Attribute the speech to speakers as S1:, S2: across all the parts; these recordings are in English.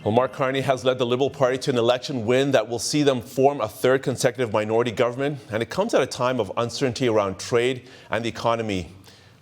S1: Well, Mark Carney has led the Liberal Party to an election win that will see them form a third consecutive minority government, and it comes at a time of uncertainty around trade and the economy.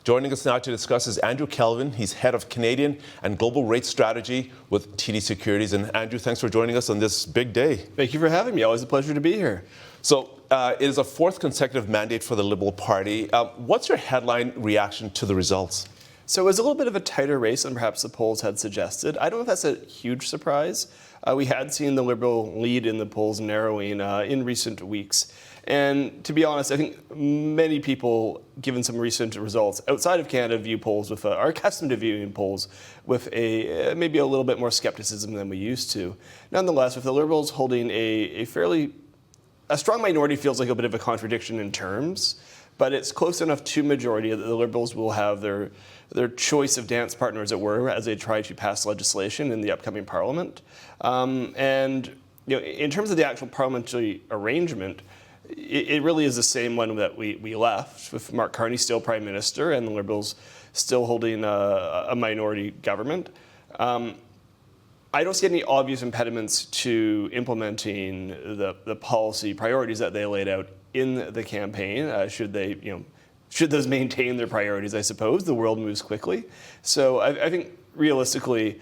S1: Joining us now to discuss is Andrew Kelvin. He's head of Canadian and Global Rate Strategy with TD Securities. And Andrew, thanks for joining us on this big day.
S2: Thank you for having me. Always a pleasure to be here.
S1: So it is a fourth consecutive mandate for the Liberal Party. What's your headline reaction to the results?
S2: So it was a little bit of a tighter race than perhaps the polls had suggested. I don't know if that's a huge surprise. We had seen the Liberal lead in the polls narrowing in recent weeks. And to be honest, I think many people, given some recent results outside of Canada, view polls with are accustomed to viewing polls with a maybe a little bit more skepticism than we used to. Nonetheless, with the Liberals holding a strong minority feels like a bit of a contradiction in terms, but it's close enough to majority that the Liberals will have their choice of dance partner, as it were, as they try to pass legislation in the upcoming Parliament. And in terms of the actual parliamentary arrangement, it really is the same one that we left, with Mark Carney still Prime Minister and the Liberals still holding a minority government. I don't see any obvious impediments to implementing the policy priorities that they laid out in the campaign. Should those maintain their priorities, I suppose. The world moves quickly. So I think realistically,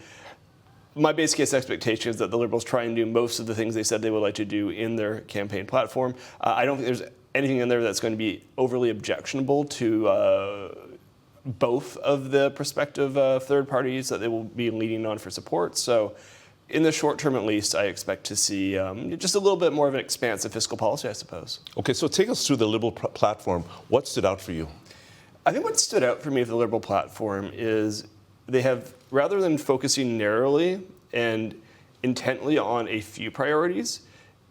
S2: my base case expectation is that the Liberals try and do most of the things they said they would like to do in their campaign platform. I don't think there's anything in there that's going to be overly objectionable to both of the prospective third parties that they will be leaning on for support. So in the short term, at least, I expect to see just a little bit more of an expansive fiscal policy, I suppose.
S1: Okay, so take us through the Liberal platform. What stood out for you?
S2: I think what stood out for me with the Liberal platform is they have, rather than focusing narrowly and intently on a few priorities,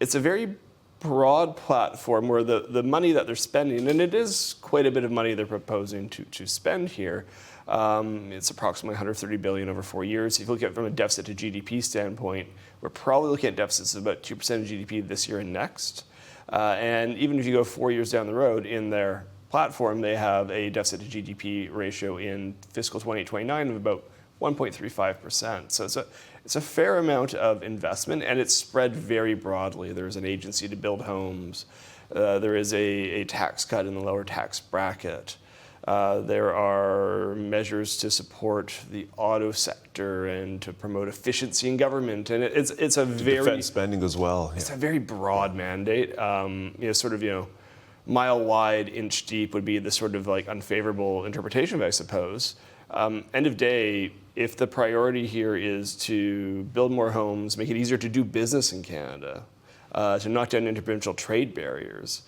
S2: it's a very broad platform where the money that they're spending, and it is quite a bit of money they're proposing to spend here. It's approximately 130 billion over 4 years. If you look at it from a deficit to GDP standpoint, we're probably looking at deficits of about 2% of GDP this year and next. And even if you go 4 years down the road in their platform, they have a deficit to GDP ratio in fiscal 2029 of about 1.35%. So it's a fair amount of investment, and it's spread very broadly. There's an agency to build homes. There is a tax cut in the lower tax bracket. There are measures to support the auto sector and to promote efficiency in government, and it's a very
S1: defense spending as well.
S2: It's a very broad mandate. Mile wide, inch deep would be the sort of like unfavorable interpretation of it, I suppose. End of day, if the priority here is to build more homes, make it easier to do business in Canada, to knock down interprovincial trade barriers,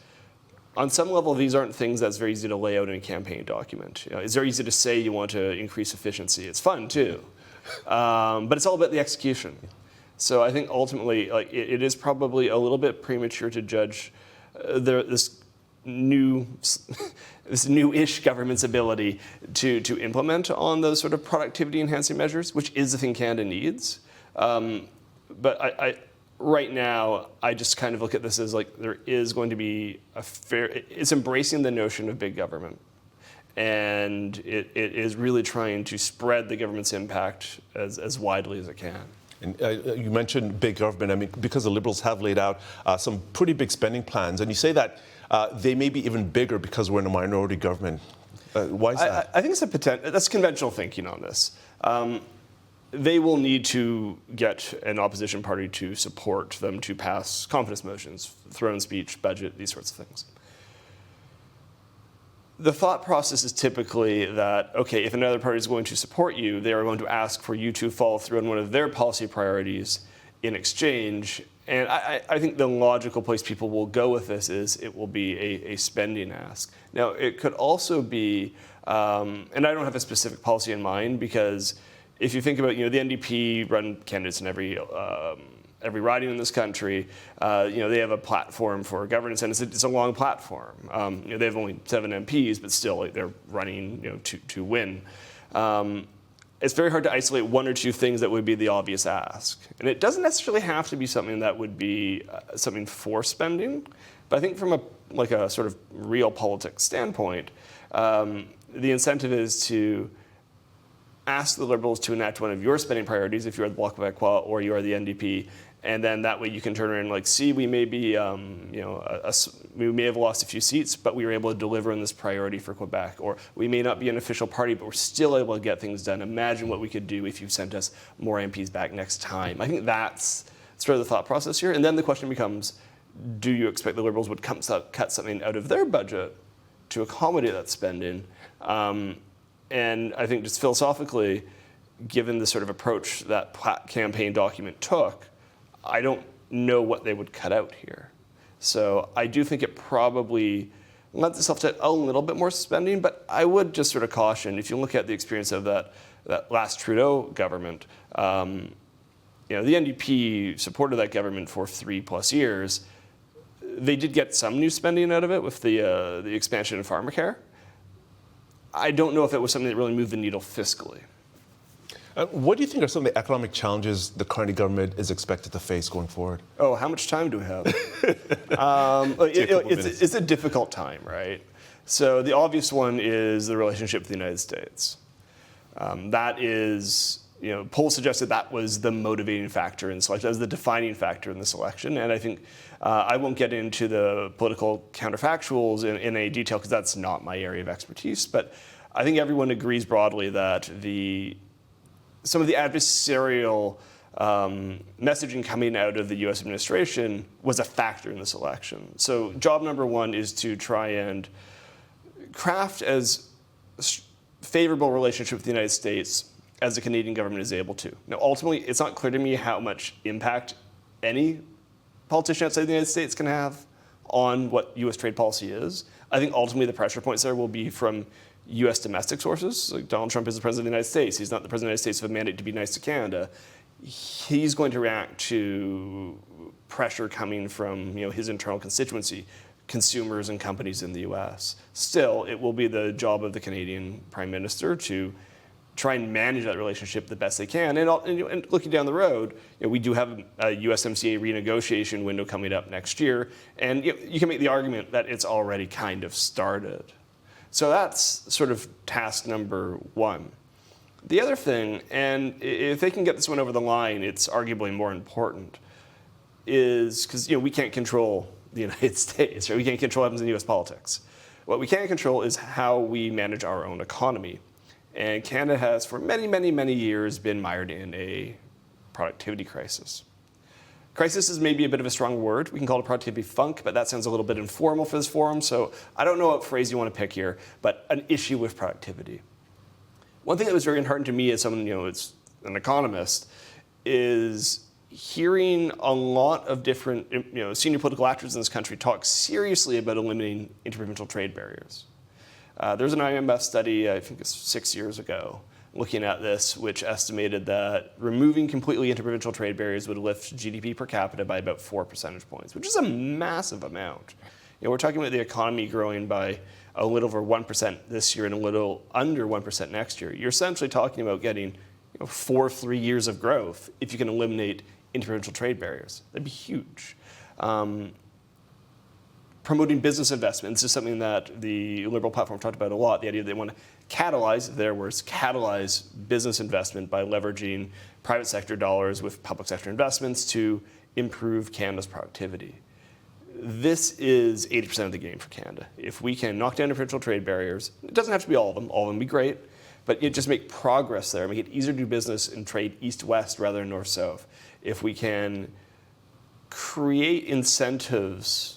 S2: on some level, these aren't things that's very easy to lay out in a campaign document. It's very easy to say you want to increase efficiency. It's fun too, but it's all about the execution. So I think ultimately, it is probably a little bit premature to judge this new-ish government's ability to implement on those sort of productivity-enhancing measures, which is the thing Canada needs. But right now, I just kind of look at this as like there is going to be it's embracing the notion of big government. And it is really trying to spread the government's impact as widely as it can.
S1: And you mentioned big government. I mean, because the Liberals have laid out some pretty big spending plans, and you say that they may be even bigger because we're in a minority government. Why is that?
S2: I think it's a potential. That's conventional thinking on this. They will need to get an opposition party to support them to pass confidence motions, throne speech, budget, these sorts of things. The thought process is typically that, okay, if another party is going to support you, they are going to ask for you to follow through on one of their policy priorities in exchange. And I think the logical place people will go with this is it will be a spending ask. Now, it could also be, and I don't have a specific policy in mind, because if you think about, the NDP run candidates in every riding in this country, they have a platform for governance, and it's a long platform. They have only 7 MPs, but still, they're running, to win. It's very hard to isolate one or two things that would be the obvious ask, and it doesn't necessarily have to be something that would be something for spending. But I think from a sort of real politics standpoint, the incentive is to ask the Liberals to enact one of your spending priorities if you're the Bloc Québécois or you are the NDP, and then that way you can turn around and see, we may be, we may have lost a few seats, but we were able to deliver on this priority for Quebec. Or we may not be an official party, but we're still able to get things done. Imagine what we could do if you sent us more MPs back next time. I think that's sort of the thought process here. And then the question becomes, do you expect the Liberals would cut something out of their budget to accommodate that spending? And I think just philosophically, given the sort of approach that campaign document took, I don't know what they would cut out here. So I do think it probably lends itself to a little bit more spending, but I would just sort of caution, if you look at the experience of that last Trudeau government, the NDP supported that government for 3+ years. They did get some new spending out of it with the expansion of pharmacare. I don't know if it was something that really moved the needle fiscally.
S1: What do you think are some of the economic challenges the Carney government is expected to face going forward?
S2: Oh, how much time do we have? It's a difficult time, right? So the obvious one is the relationship with the United States. That is, polls suggested that was the motivating factor in selection, as the defining factor in this election. And I think I won't get into the political counterfactuals in any detail because that's not my area of expertise. But I think everyone agrees broadly that some of the adversarial messaging coming out of the U.S. administration was a factor in this election. So job number one is to try and craft as favorable relationship with the United States as the Canadian government is able to. Now, ultimately, it's not clear to me how much impact any politician outside the United States can have on what U.S. trade policy is. I think ultimately the pressure points there will be from U.S. domestic sources. Like Donald Trump is the president of the United States. He's not the president of the United States with a mandate to be nice to Canada. He's going to react to pressure coming from his internal constituency, consumers and companies in the U.S. Still, it will be the job of the Canadian Prime Minister to try and manage that relationship the best they can. And looking down the road, we do have a USMCA renegotiation window coming up next year, and you can make the argument that it's already kind of started. So that's sort of task number one. The other thing, and if they can get this one over the line, it's arguably more important, is because we can't control the United States, right? We can't control what happens in U.S. politics. What we can control is how we manage our own economy. And Canada has, for many, many, many years, been mired in a productivity crisis. Crisis is maybe a bit of a strong word. We can call it productivity funk, but that sounds a little bit informal for this forum, so I don't know what phrase you want to pick here, but an issue with productivity. One thing that was very heartening to me as someone, it's an economist, is hearing a lot of different, senior political actors in this country talk seriously about eliminating interprovincial trade barriers. There's an IMF study, I think it's 6 years ago, looking at this, which estimated that removing completely interprovincial trade barriers would lift GDP per capita by about 4 percentage points, which is a massive amount. We're talking about the economy growing by a little over 1% this year and a little under 1% next year. You're essentially talking about getting 3 years of growth if you can eliminate interprovincial trade barriers. That'd be huge. Promoting business investment. This is something that the Liberal platform talked about a lot, the idea that they want to catalyze, their words, catalyze business investment by leveraging private sector dollars with public sector investments to improve Canada's productivity. This is 80% of the game for Canada. If we can knock down interprovincial trade barriers, it doesn't have to be all of them would be great, but just make progress there, make it easier to do business and trade east-west rather than north-south. If we can create incentives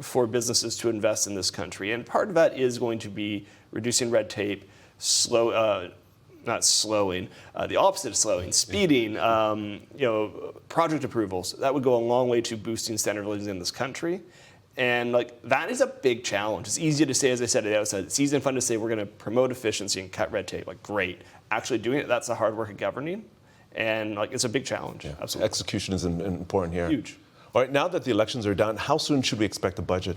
S2: for businesses to invest in this country. And part of that is going to be reducing red tape, the opposite of slowing, speeding, project approvals. That would go a long way to boosting standard of living in this country. And that is a big challenge. It's easy to say, as I said at the outset, it's easy and fun to say we're going to promote efficiency and cut red tape. Great. Actually doing it, that's the hard work of governing. And it's a big challenge.
S1: Yeah.
S2: Absolutely.
S1: Execution is important here.
S2: Huge.
S1: All right, now that the elections are done, how soon should we expect a budget?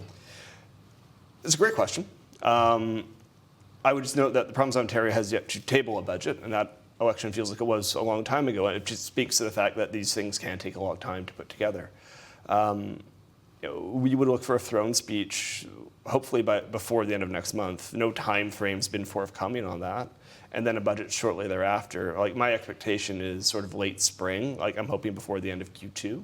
S2: It's a great question. I would just note that the province of Ontario has yet to table a budget, and that election feels like it was a long time ago, and it just speaks to the fact that these things can take a long time to put together. We would look for a throne speech, hopefully before the end of next month. No time frame's been forthcoming on that. and then a budget shortly thereafter. Like, my expectation is sort of late spring. Like, I'm hoping before the end of Q2.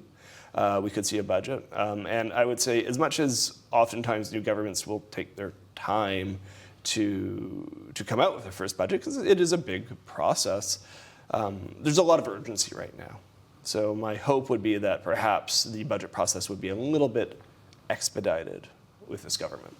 S2: We could see a budget. And I would say, as much as oftentimes new governments will take their time to come out with their first budget, because it is a big process, there's a lot of urgency right now. So my hope would be that perhaps the budget process would be a little bit expedited with this government.